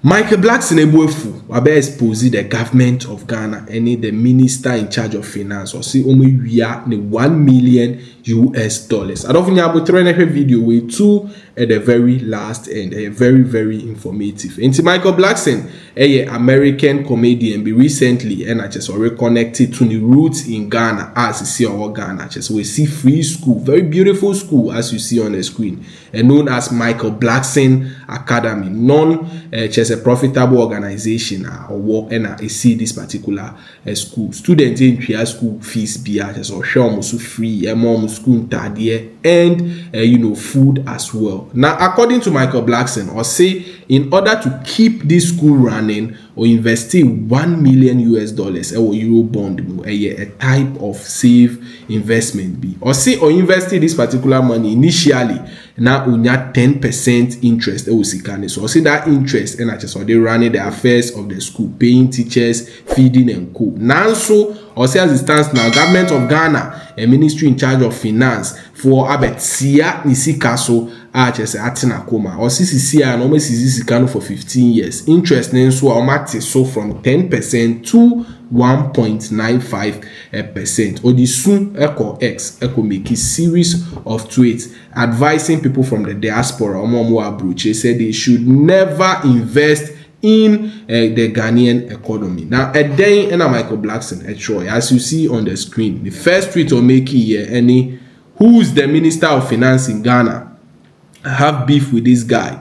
Michael Blackson ebuefu wabe expose the government of Ghana and the minister in charge of finance or see omo wia ne $1 million. I don't think I'll be video with two at the very last and very informative. Into Michael Blackson, a American comedian, be recently and I just already connected to the roots in Ghana as you see our Ghana. Just we see free school, very beautiful school as you see on the screen, and known as Michael Blackson Academy, just a profitable organization or and I see this particular school. Students in school fees be just or show free school and food as well. Now according to Michael Blackson, or say in order to keep this school running or investing $1 million or euro bond a type of safe investment be or say or investing this particular money initially now unya 10% interest so say that interest and I just they running the affairs of the school, paying teachers, feeding and co. Now so or say as it stands now, government of Ghana, a ministry in charge of finance for abet sia nisika so just atina koma or CCC and almost CCC for 15 years. Interest then so automatic so from 10% to 1.95%. Or the soon Echo X Echo make a series of tweets advising people from the diaspora Abruche said they should never invest in the Ghanaian economy. Now, a day and Michael Blackson at Troy, as you see on the screen, the first tweet will make here any who's the Minister of Finance in Ghana. I have beef with this guy.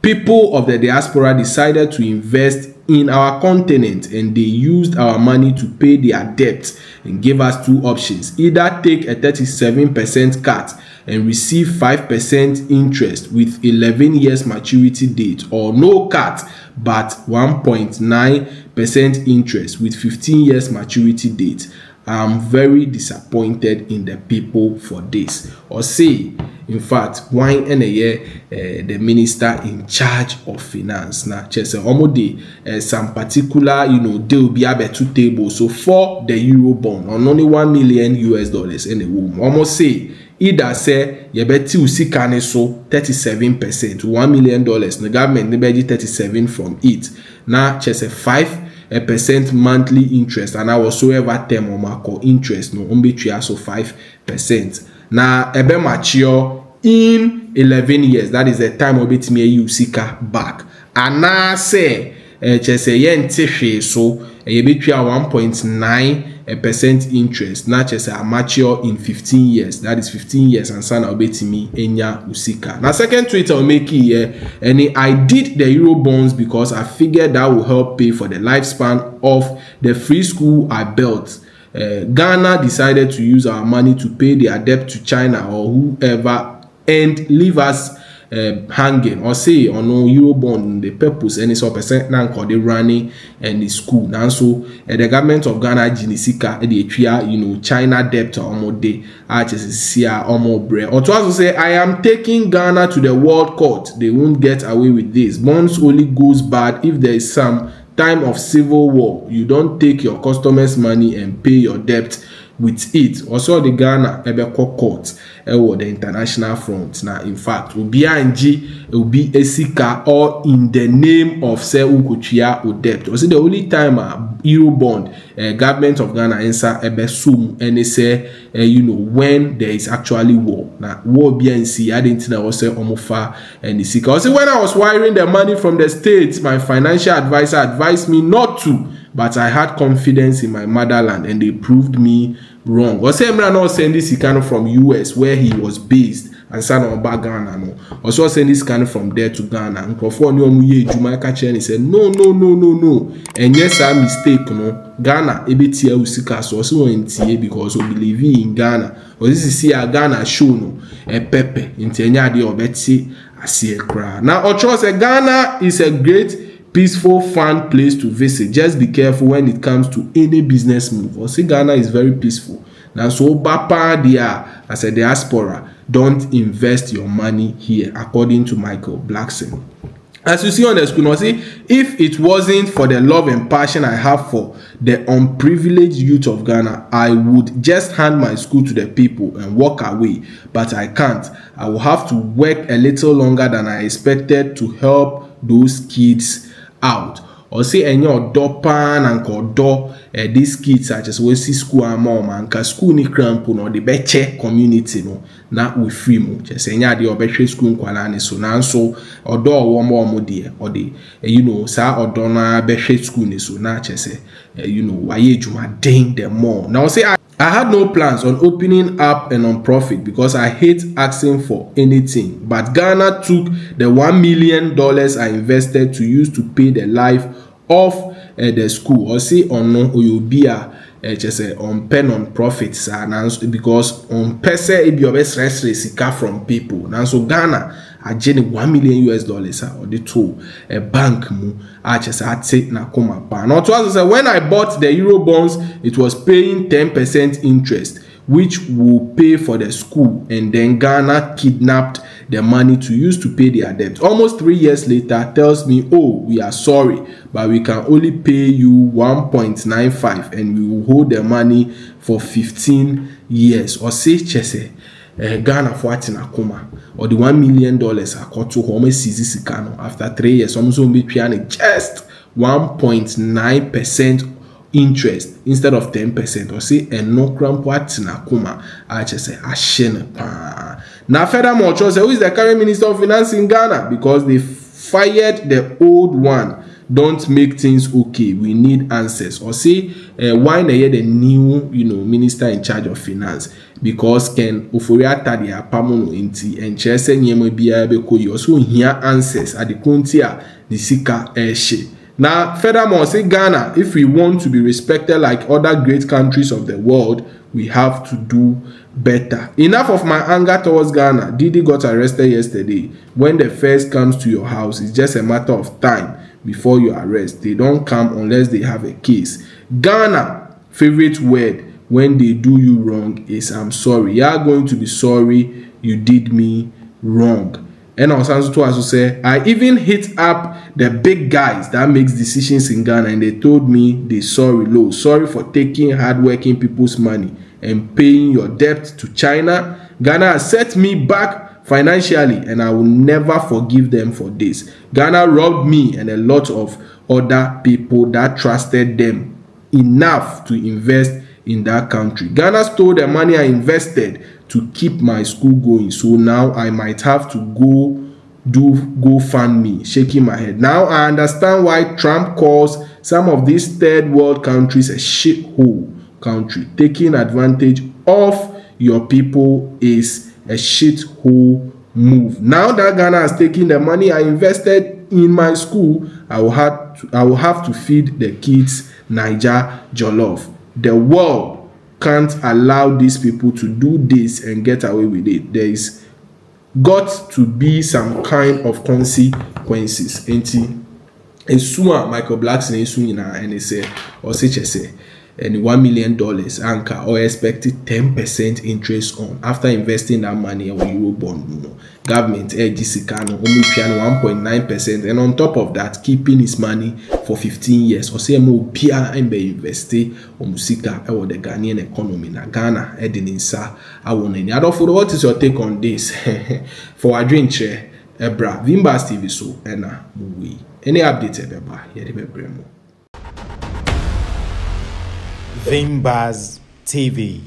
People of the diaspora decided to invest in our continent and they used our money to pay their debt and gave us two options: either take a 37% cut and receive 5% interest with 11 years maturity date, or no cut but 1.9% interest with 15 years maturity date. I'm very disappointed in the people for this. Or say, in fact, why in a year the minister in charge of finance now just some particular they will be able to table so for the euro bond on only $1 million in a womb. Almost say either say you bet you see can so 37% $1 million. The government they 37 from it. Now just a 5% monthly interest and whatsoever term or mark or interest no umbetria so 5%. Now ebe mature in 11 years, that is the time of it me you sika back. And now say just a yen so a betria 1.9% interest, not just a mature in 15 years. That is 15 years and son obeti me enya usika. Now second tweet I'll make here and I did the euro bonds because I figured that will help pay for the lifespan of the free school I built. Ghana decided to use our money to pay their debt to China or whoever and leave us hanging or say on no euro bond the purpose and it's percent now called the running and the school now so the government of Ghana jinisika the China debt or more day or more bread or to also say I am taking Ghana to the world court. They won't get away with this. Bonds only goes bad if there is some time of civil war. You don't take your customers' money and pay your debt with it. Also the Ghana Ebeko court or the international front. Now in fact will be will be a sika or in the name of say ukuchia or debt. Also the only time euro bond government of Ghana answer ebesum and they say when there is actually war. Now war BNC I didn't know say omofa and the sika. Also when I was wiring the money from the states, my financial advisor advised me not to, but I had confidence in my motherland and they proved me wrong. Or say I'm not send this kind of from US where he was based and son of Ghana no. Also send this kind of from there to Ghana. And before no muye Jamaica chain he said no. And yes I mistake no. Ghana ebetia usika so also ntie because we believe in Ghana. Or this is here Ghana show no e pepe intenya de obeti asie kra. Now Ocho say Ghana is a great peaceful, fun place to visit. Just be careful when it comes to any business move. Or see Ghana is very peaceful. Now so Bapa dia as a diaspora, don't invest your money here, according to Michael Blackson. As you see on the screen, I see if it wasn't for the love and passion I have for the unprivileged youth of Ghana, I would just hand my school to the people and walk away. But I can't. I will have to work a little longer than I expected to help those kids out. Or say enyo odo pan and odo these kids such as we see school and mom and ka school ni crampo no the beche community no na we free mo just enya de obehwe school nkwala ni so na so odo owo mo de or the sa odo na behwe school ni so na chese waye juma den them more. Now say I had no plans on opening up a non-profit because I hate asking for anything. But Ghana took the $1 million I invested to use to pay the life of the school. Or say on no oyobia just on pen on profits because on pese it be best sika from people. Now so Ghana I generate $1 million or the two a bank mu just I take na come pa. Now to us when I bought the euro bonds, it was paying 10% interest, which will pay for the school, and then Ghana kidnapped the money to use to pay their debt. Almost 3 years later, tells me, oh, we are sorry, but we can only pay you 1.95 and we will hold the money for 15 years. Or say chese Ghana for atinakoma or the $1 million akoto home sisi sikano after 3 years almost be just 1.9% interest instead of 10%. Or say no crampo atinakoma chese ashene pa. Now furthermore, who is the current minister of finance in Ghana? Because they fired the old one. Don't make things okay. We need answers. Or say why na the new minister in charge of finance? Because Ken Oforiata dia pamono inti and chese nyemo bia be ko you also hear answers at the kontia the sika she. Now furthermore, say Ghana, if we want to be respected like other great countries of the world, we have to do better. Enough of my anger towards Ghana. Didi got arrested yesterday. When the first comes to your house, it's just a matter of time before you arrest. They don't come unless they have a case. Ghana favorite word when they do you wrong is I'm sorry. You are going to be sorry you did me wrong. And also to say I even hit up the big guys that makes decisions in Ghana, and they told me they sorry for taking hardworking people's money and paying your debt to China. Ghana has set me back financially, and I will never forgive them for this. Ghana robbed me and a lot of other people that trusted them enough to invest in that country. Ghana stole the money I invested to keep my school going, so now I might have to go fund me. Shaking my head. Now I understand why Trump calls some of these third world countries a shithole country. Taking advantage of your people is a shithole move. Now that Ghana has taken the money I invested in my school, I will have to feed the kids Niger jollof. The world can't allow these people to do this and get away with it. There is got to be some kind of consequences. Esua Michael Blackson esu and he say or say and $1 million anchor or expected 10% interest on after investing that money on euro bond. Government Gisicano only piano 1.9%, and on top of that, keeping his money for 15 years. Or say more pia and be invested on musika or the Ghanaian economy. Na Ghana Edinisa. I want any other food. What is your take on this? For a drink chair, Ebra Vimbas TV so and we any update Ebra here. Vimbas TV.